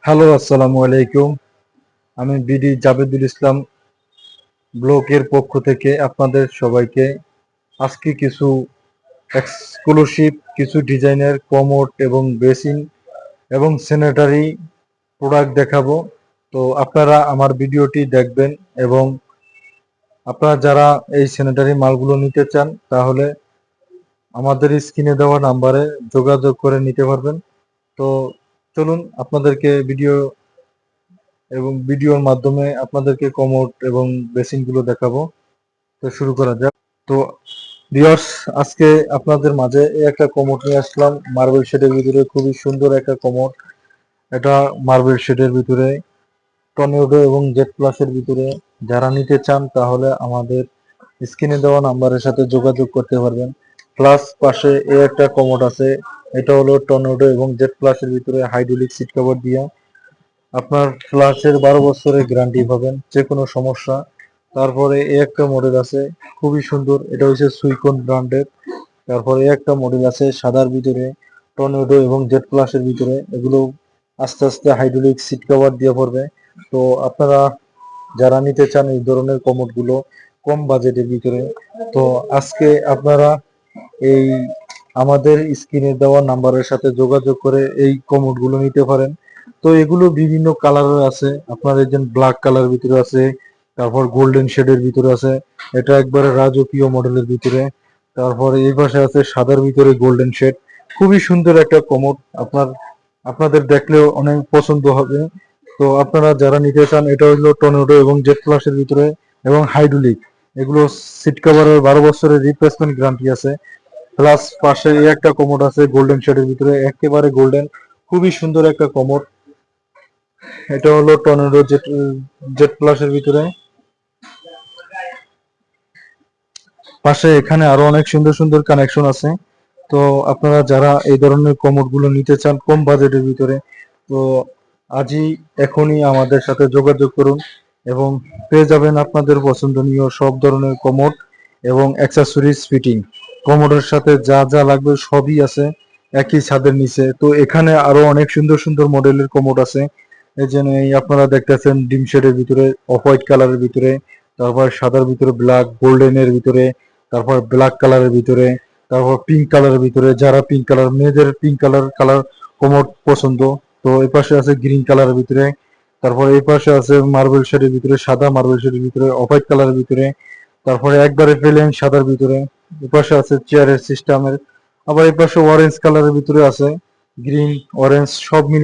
Hello, আসসালামু আলাইকুম। আমি বিডি জাবেদুল ইসলাম ব্লকের পক্ষ থেকে আপনাদের সবাইকে আজকে কিছু এক্সক্লুসিভ কিছু ডিজাইনের কমোড এবং বেসিন এবং স্যানিটারি প্রোডাক্ট দেখাবো। তো আপনারা আমার ভিডিওটি দেখবেন এবং আপনারা যারা এই স্যানিটারি মালগুলো নিতে চান তাহলে আমাদের স্ক্রিনে দেওয়া নাম্বারে যোগাযোগ করে নিতে পারবেন। তো চলুন আপনাদেরকে ভিডিওর মাধ্যমে আপনাদেরকে কমোড এবং বেসিন গুলো দেখাবো। তো শুরু করা যাক। তো ভিউয়ার্স, আজকে আপনাদের মাঝে এই একটা কমোড নিয়ে আসলাম মার্বেল শেডের ভিতরে, খুবই সুন্দর একটা কমোড। এটা মার্বেল শেডের ভিতরে টর্নেডো এবং জেড প্লাসের ভিতরে যারা নিতে চান তাহলে আমাদের স্ক্রিনে দেওয়া নাম্বারের সাথে যোগাযোগ করতে পারবেন। প্লাস পাশে এই একটা কমোড আছে, এটা হলো টর্নেডো এবং জেড প্লাসের ভিতরে হাইড্রোলিক সিট কভার দিয়া আপনার ফ্ল্যাশের 12 বছরের গ্যারান্টি পাবেন যে কোনো সমস্যা। তারপরে এই একটা মডেল আছে খুবই সুন্দর, এটা হচ্ছে সুইকন ব্র্যান্ডের। তারপরে এই একটা মডেল আছে সাদার ভিতরে টর্নেডো এবং জেড প্লাসের ভিতরে, এগুলো আস্তে আস্তে হাইড্রোলিক সিট কভার দিয়ে পড়বে। তো আপনারা যারা নিতে চান এই ধরনের কমোড গুলো কম বাজেটের ভিতরে, তো আজকে আপনারা এই আমাদের স্ক্রিনে দেওয়া নাম্বারের সাথে যোগাযোগ করে এই কমোড গুলো নিতে পারেন। তো এগুলো বিভিন্ন কালারের আছে, আপনার এই যে ব্ল্যাক কালার ভিতরে আছে, তারপর গোল্ডেন শেডের ভিতরে আছে, এটা একবারে রাজকীয় মডেলের ভিতরে। তারপরে এই পাশে আছে সাদার ভিতরে গোল্ডেন শেড, খুবই সুন্দর একটা কমোড। আপনাদের দেখলেও অনেক পছন্দ হবে। তো আপনারা যারা নিতে চান, এটা হলো টর্নেডো এবং জেড প্লাসের ভিতরে এবং হাইড্রোলিক, এগুলো সিট কভারের 12 বছরের রিপ্লেসমেন্ট গ্যারান্টি আছে। প্লাস পাশে এই একটা কমোড আছে গোল্ডেন শেডের ভিতরে, একেবারে গোল্ডেন, খুবই সুন্দর একটা কমোড। এটা হলো টর্নেডো জেড জেড প্লাসের ভিতরে। পাশে এখানে আরো অনেক সুন্দর সুন্দর কানেকশন আছে। তো আপনারা যারা এই ধরনের কমোড গুলো নিতে চান কম বাজেটের ভিতরে, তো আজই এখনই আমাদের সাথে যোগাযোগ করুন এবং পেয়ে যাবেন আপনাদের পছন্দনীয় সব ধরনের কমোড এবং অ্যাক্সেসরিজ ফিটিং। কমোডের সাথে যা যা লাগবে সবই আছে একই ছাদের নিচে। তো এখানে আরো অনেক সুন্দর সুন্দর মডেলের কমোড আছে। এই যে এই আপনারা দেখতেছেন ডিম শেডের ভিতরে, অফ হোয়াইট কালারের ভিতরে, তারপর সাদার ভিতরে ব্ল্যাক, গোল্ডেনের ভিতরে, তারপর ব্ল্যাক কালারের ভিতরে, তারপর পিঙ্ক কালারের ভিতরে, যারা পিঙ্ক কালার মেয়েদের পিঙ্ক কালার কোমর পছন্দ, তো এই পাশে আছে গ্রিন কালারের ভিতরে। তারপরে এই পাশে আছে মার্বেল শেডের ভিতরে, সাদা মার্বেল শেডের ভিতরে, অফ হোয়াইট কালারের ভিতরে, তারপরে একবারে প্লেন সাদার ভিতরে। এই পাশে আছে চেয়ারের সিস্টেমের, আবার এই পাশে অরেঞ্জ কালারের ভিতরে আছে, গ্রিন অরেঞ্জ সব মিলে